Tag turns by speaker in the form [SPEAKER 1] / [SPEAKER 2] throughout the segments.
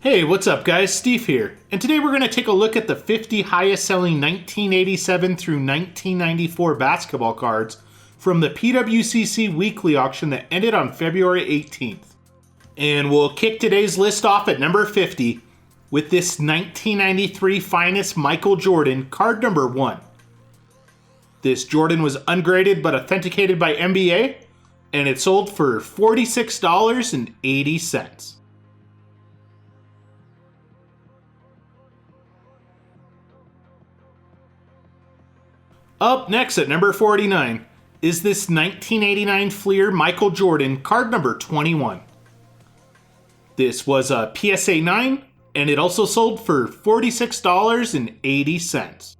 [SPEAKER 1] Hey, what's up guys? Steve here, and today we're going to take a look at the 50 highest selling 1987 through 1994 basketball cards from the PWCC weekly auction that ended on February 18th. And we'll kick today's list off at number 50 with this 1993 Finest Michael Jordan, card number 1. This Jordan was ungraded but authenticated by NBA, and it sold for $46.80. Up next at number 49 is this 1989 Fleer Michael Jordan, card number 21. This was a PSA 9, and it also sold for $46.80.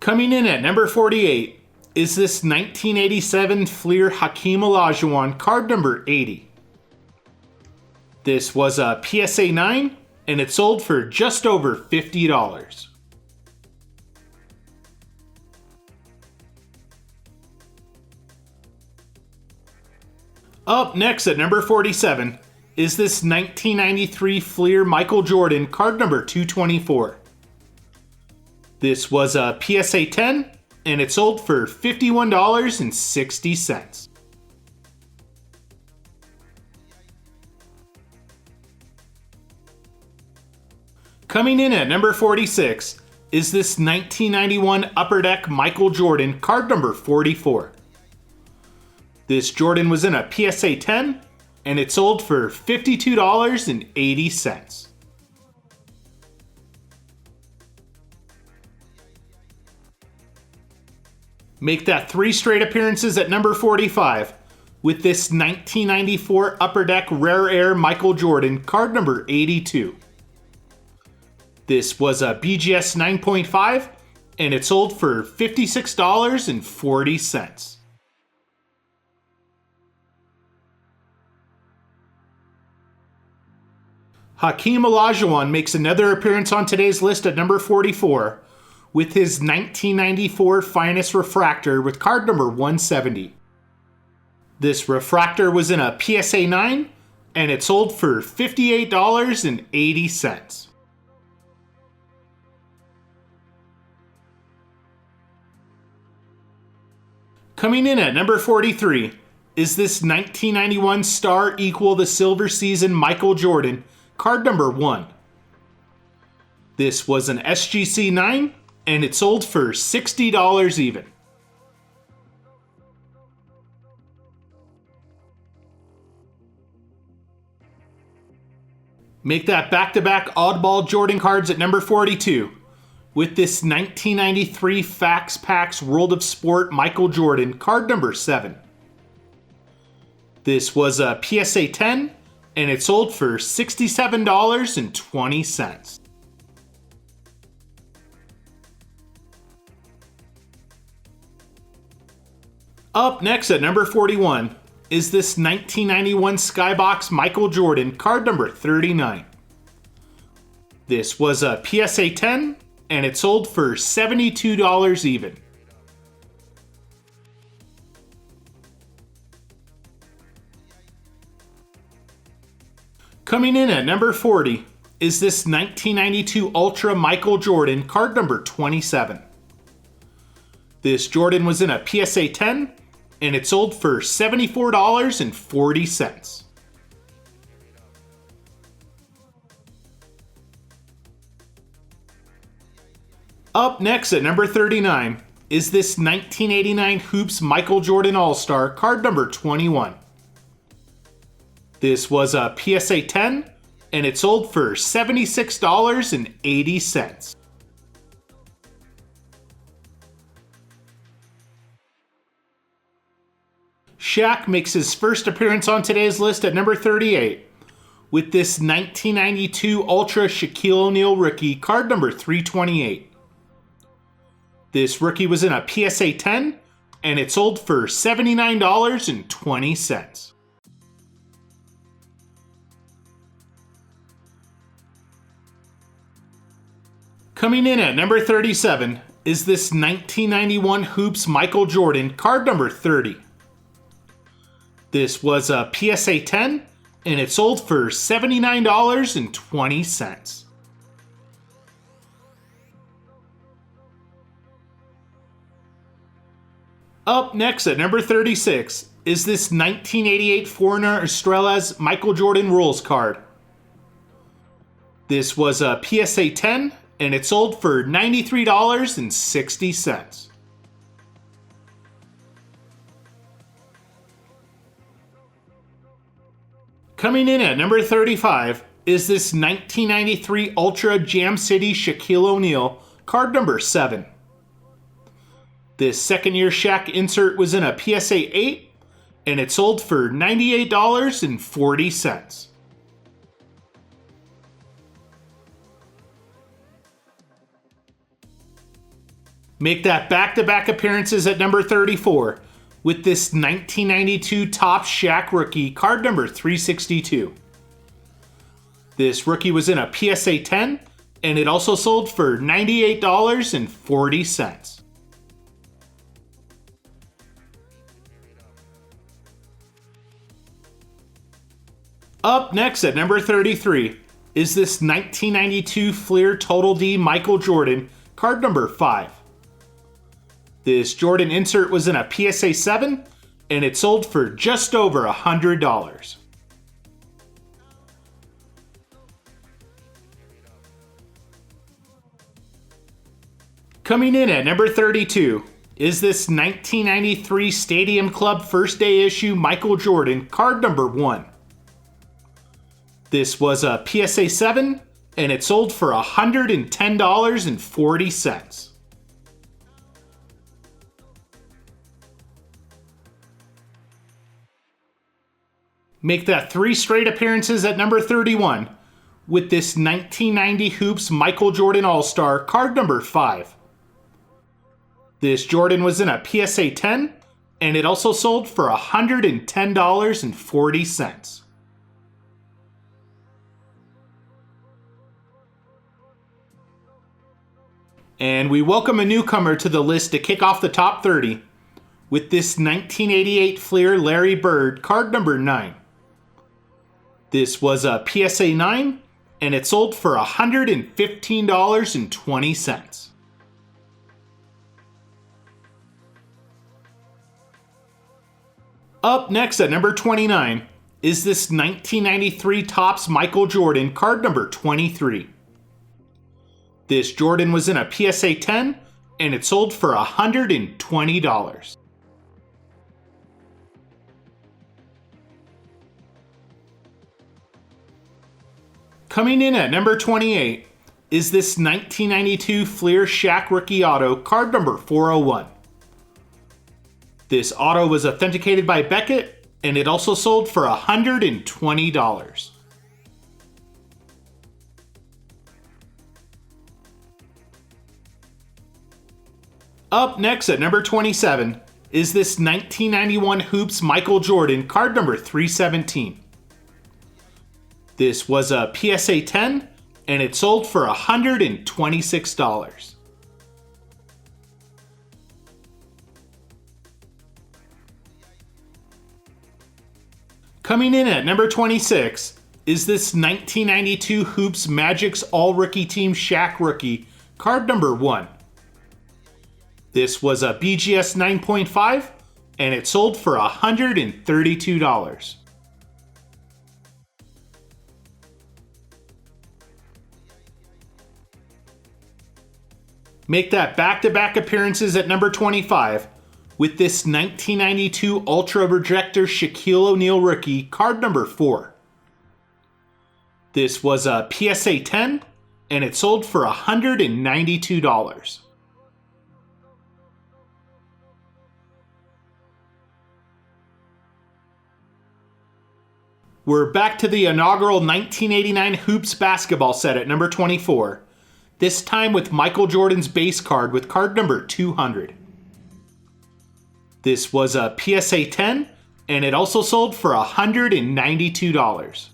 [SPEAKER 1] Coming in at number 48 is this 1987 Fleer Hakeem Olajuwon, card number 80. This was a PSA 9, and it sold for just over $50. Up next at number 47 is this 1993 Fleer Michael Jordan, card number 224. This was a PSA 10, and it sold for $51.60. Coming in at number 46 is this 1991 Upper Deck Michael Jordan, card number 44. This Jordan was in a PSA 10, and it sold for $52.80. Make that 3 straight appearances at number 45 with this 1994 Upper Deck Rare Air Michael Jordan, card number 82. This was a BGS 9.5, and it sold for $56.40. Hakeem Olajuwon makes another appearance on today's list at number 44 with his 1994 Finest Refractor with card number 170. This refractor was in a PSA 9, and it sold for $58.80. Coming in at number 43 is this 1991 Star Equal the Silver Season Michael Jordan, card number 1. This was an SGC 9, and it sold for $60 even. Make that back-to-back oddball Jordan cards at number 42 with this 1993 Fax Packs World of Sport Michael Jordan, card number 7. This was a PSA 10, and it sold for $67.20. Up next at number 41 is this 1991 Skybox Michael Jordan, card number 39. This was a PSA 10, and it sold for $72 even. Coming in at number 40 is this 1992 Ultra Michael Jordan, card number 27. This Jordan was in a PSA 10, and it sold for $74.40. Up next at number 39 is this 1989 Hoops Michael Jordan All-Star, card number 21. This was a PSA 10, and it sold for $76.80. Shaq makes his first appearance on today's list at number 38 with this 1992 Ultra Shaquille O'Neal rookie, card number 328. This rookie was in a PSA 10, and it sold for $79.20. Coming in at number 37 is this 1991 Hoops Michael Jordan, card number 30. This was a PSA 10, and it sold for $79.20. Up next at number 36 is this 1988 Foreigner Estrellas Michael Jordan Rules card. This was a PSA 10, and it sold for $93.60. Coming in at number 35 is this 1993 Ultra Jam City Shaquille O'Neal, card number 7. This second-year Shaq insert was in a PSA 8, and it sold for $98.40. Make that back-to-back appearances at number 34 with this 1992 Topps Shaq rookie, card number 362. This rookie was in a PSA 10, and it also sold for $98.40. Up next at number 33 is this 1992 Fleer Total D Michael Jordan, card number 5. This Jordan insert was in a PSA 7, and it sold for just over $100. Coming in at number 32 is this 1993 Stadium Club First Day Issue Michael Jordan, card number 1. This was a PSA 7, and it sold for $110.40. Make that 3 straight appearances at number 31 with this 1990 Hoops Michael Jordan All-Star, card number 5. This Jordan was in a PSA 10, and it also sold for $110.40. And we welcome a newcomer to the list to kick off the top 30 with this 1988 Fleer Larry Bird, card number 9. This was a PSA 9, and it sold for $115.20. Up next at number 29 is this 1993 Topps Michael Jordan, card number 23. This Jordan was in a PSA 10, and it sold for $120. Coming in at number 28 is this 1992 Fleer Shaq Rookie Auto, card number 401. This auto was authenticated by Beckett, and it also sold for $120. Up next at number 27 is this 1991 Hoops Michael Jordan, card number 317. This was a PSA 10, and it sold for $126. Coming in at number 26 is this 1992 Hoops Magic's All-Rookie Team Shaq Rookie, card number 1. This was a BGS 9.5, and it sold for $132. Make that back-to-back appearances at number 25 with this 1992 Ultra Projector Shaquille O'Neal rookie, card number 4. This was a PSA 10, and it sold for $192. We're back to the inaugural 1989 Hoops basketball set at number 24, this time with Michael Jordan's base card with card number 200. This was a PSA 10, and it also sold for $192.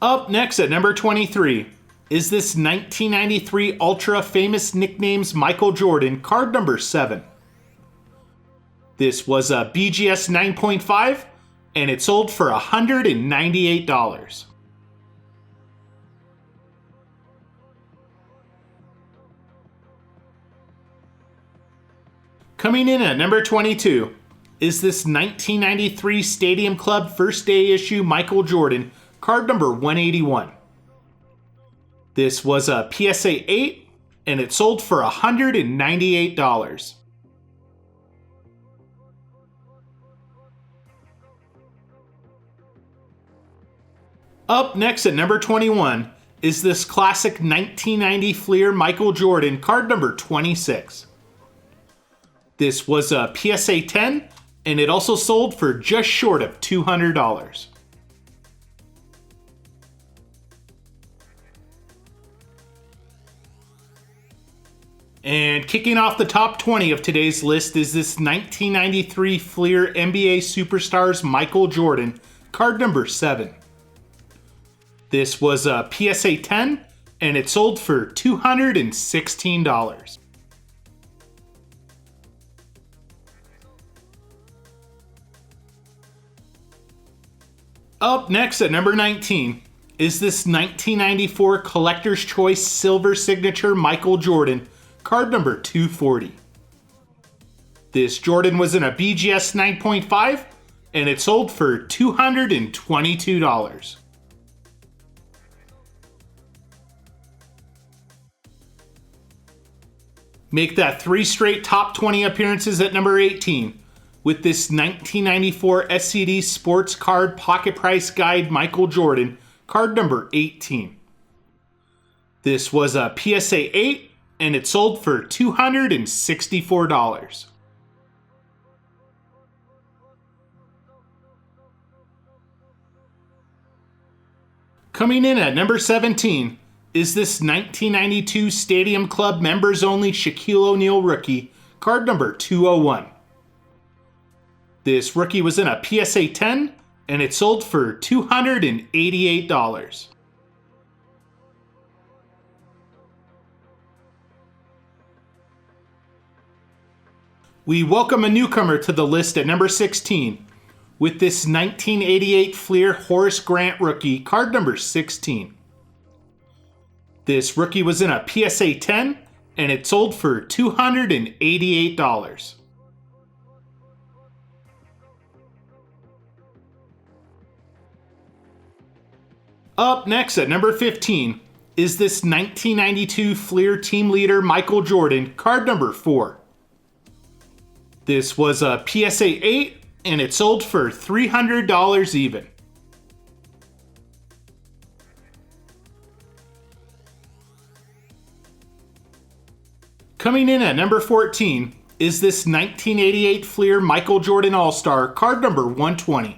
[SPEAKER 1] Up next at number 23 is this 1993 Ultra Famous Nicknames Michael Jordan, card number 7. This was a BGS 9.5, and it sold for $198. Coming in at number 22 is this 1993 Stadium Club First Day Issue Michael Jordan, card number 181. This was a PSA 8, and it sold for $198. Up next at number 21 is this classic 1990 Fleer Michael Jordan, card number 26. This was a PSA 10, and it also sold for just short of $200. And kicking off the top 20 of today's list is this 1993 Fleer NBA Superstars Michael Jordan, card number 7. This was a PSA 10, and it sold for $216. Up next at number 19 is this 1994 Collector's Choice Silver Signature Michael Jordan, card number 240. This Jordan was in a BGS 9.5, and it sold for $222. Make that 3 straight top 20 appearances at number 18 with this 1994 SCD Sports Card Pocket Price Guide Michael Jordan, card number 18. This was a PSA 8, and it sold for $264. Coming in at number 17 is this 1992 Stadium Club Members Only Shaquille O'Neal Rookie, card number 201. This rookie was in a PSA 10, and it sold for $288. We welcome a newcomer to the list at number 16 with this 1988 Fleer Horace Grant rookie, card number 16. This rookie was in a PSA 10, and it sold for $288. Up next at number 15 is this 1992 Fleer Team Leader Michael Jordan, card number 4. This was a PSA 8, and it sold for $300 even. Coming in at number 14 is this 1988 Fleer Michael Jordan All-Star, card number 120.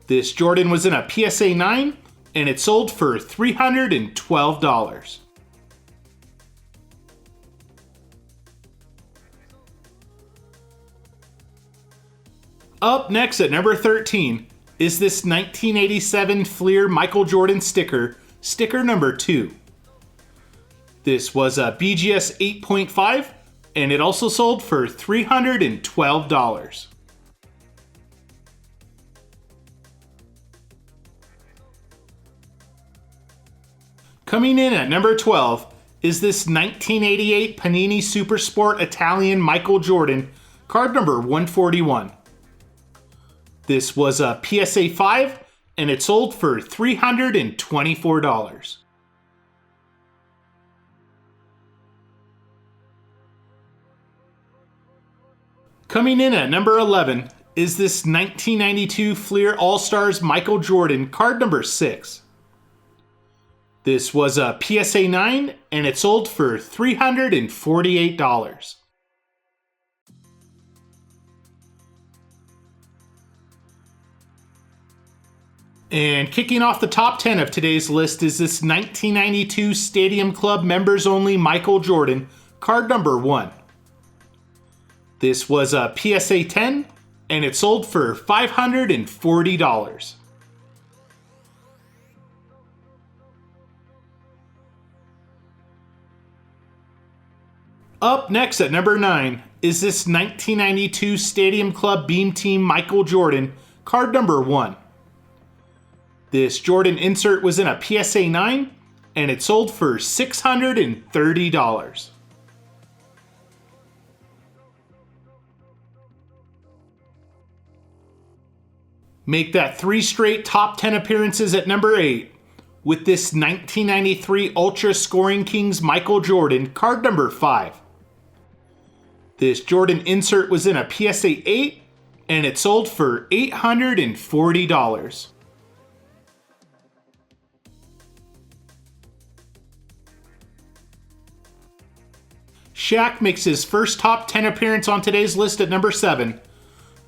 [SPEAKER 1] This Jordan was in a PSA 9, and it sold for $312. Up next at number 13 is this 1987 Fleer Michael Jordan sticker, sticker number 2. This was a BGS 8.5, and it also sold for $312. Coming in at number 12 is this 1988 Panini Supersport Italian Michael Jordan, card number 141. This was a PSA 5, and it sold for $324. Coming in at number 11 is this 1992 Fleer All-Stars Michael Jordan, card number 6. This was a PSA 9, and it sold for $348. And kicking off the top 10 of today's list is this 1992 Stadium Club Members Only Michael Jordan, card number 1. This was a PSA 10, and it sold for $540. Up next at number 9 is this 1992 Stadium Club Beam Team Michael Jordan, card number 1. This Jordan insert was in a PSA 9, and it sold for $630. Make that 3 straight top 10 appearances at number 8 with this 1993 Ultra Scoring Kings Michael Jordan, card number 5. This Jordan insert was in a PSA 8, and it sold for $840. Shaq makes his first top 10 appearance on today's list at number 7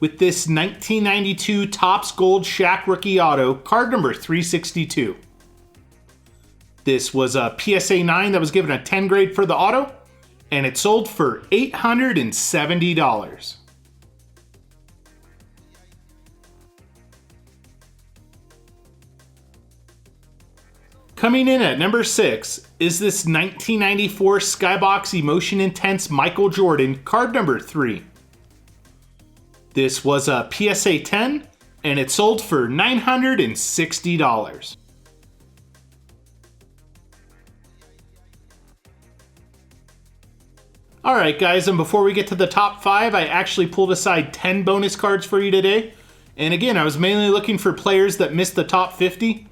[SPEAKER 1] with this 1992 Topps Gold Shaq Rookie Auto, card number 362. This was a PSA 9 that was given a 10 grade for the auto, and it sold for $870. Coming in at number 6 is this 1994 Skybox Emotion Intense Michael Jordan, card number 3. This was a PSA 10, and it sold for $960. Alright guys, and before we get to the top 5, I actually pulled aside 10 bonus cards for you today. And again, I was mainly looking for players that missed the top 50.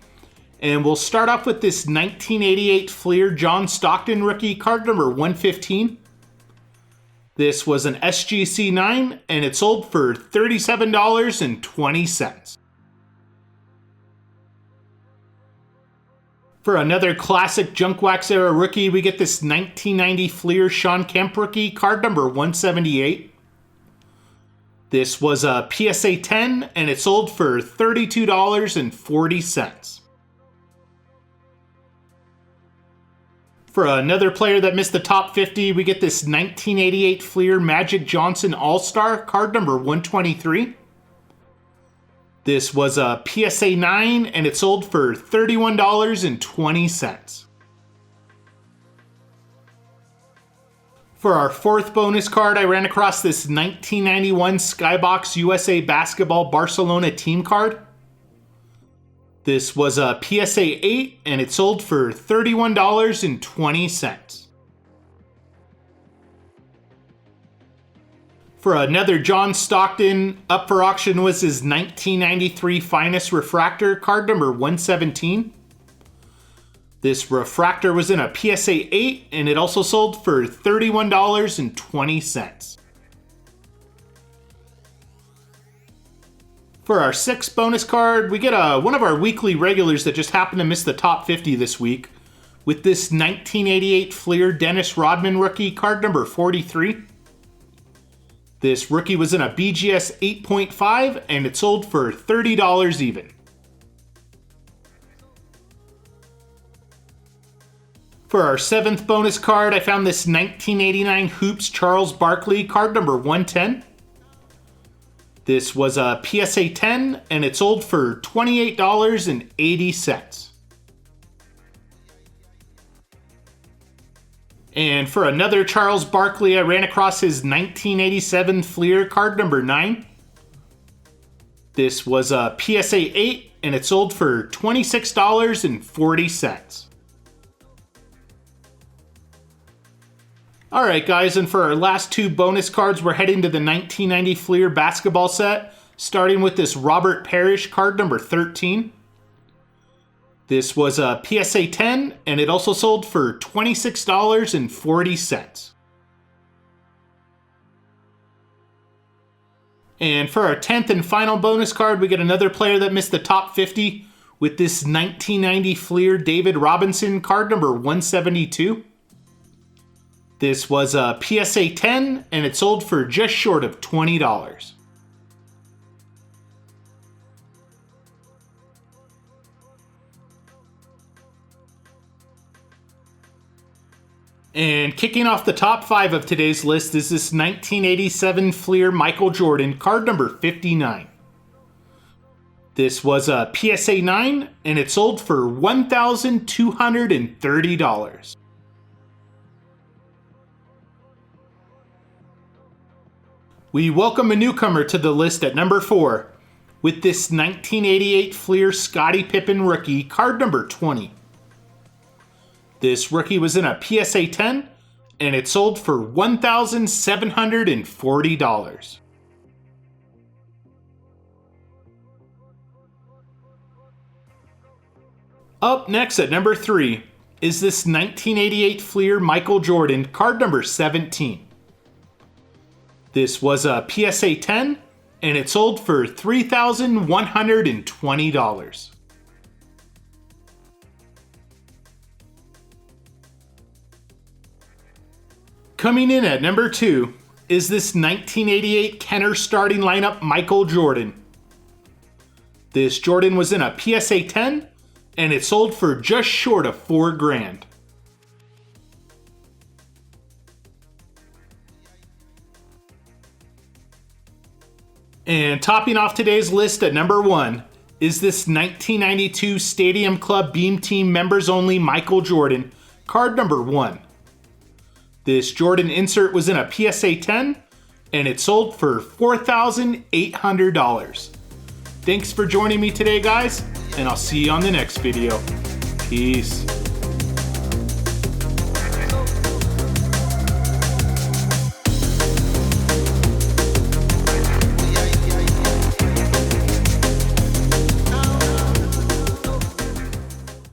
[SPEAKER 1] And we'll start off with this 1988 Fleer John Stockton rookie, card number 115. This was an SGC 9, and it sold for $37.20. For another classic Junk Wax era rookie, we get this 1990 Fleer Shawn Kemp rookie, card number 178. This was a PSA 10, and it sold for $32.40. For another player that missed the top 50, we get this 1988 Fleer Magic Johnson All-Star, card number 123. This was a PSA 9, and it sold for $31.20. For our fourth bonus card, I ran across this 1991 Skybox USA Basketball Barcelona team card. This was a PSA 8, and it sold for $31.20. For another John Stockton, up for auction was his 1993 Finest Refractor, card number 117. This refractor was in a PSA 8, and it also sold for $31.20. For our sixth bonus card, we get one of our weekly regulars that just happened to miss the top 50 this week with this 1988 Fleer Dennis Rodman rookie, card number 43. This rookie was in a BGS 8.5, and it sold for $30 even. For our seventh bonus card, I found this 1989 Hoops Charles Barkley, card number 110. This was a PSA 10, and it sold for $28.80. And for another Charles Barkley, I ran across his 1987 Fleer, card number 9. This was a PSA 8, and it sold for $26.40. Alright guys, and for our last two bonus cards, we're heading to the 1990 Fleer basketball set, starting with this Robert Parrish, card number 13. This was a PSA 10, and it also sold for $26.40. And for our 10th and final bonus card, we get another player that missed the top 50 with this 1990 Fleer David Robinson, card number 172. This was a PSA 10, and it sold for just short of $20. And kicking off the top 5 of today's list is this 1987 Fleer Michael Jordan, card number 59. This was a PSA 9, and it sold for $1,230. We welcome a newcomer to the list at number 4 with this 1988 Fleer Scottie Pippen rookie, card number 20. This rookie was in a PSA 10 and it sold for $1,740. Up next at number 3 is this 1988 Fleer Michael Jordan, card number 17. This was a PSA 10, and it sold for $3,120. Coming in at number 2 is this 1988 Kenner starting lineup Michael Jordan. This Jordan was in a PSA 10, and it sold for just short of $4,000. And topping off today's list at number 1 is this 1992 Stadium Club Beam Team Members Only Michael Jordan, card number 1. This Jordan insert was in a PSA 10, and it sold for $4,800. Thanks for joining me today, guys, and I'll see you on the next video. Peace.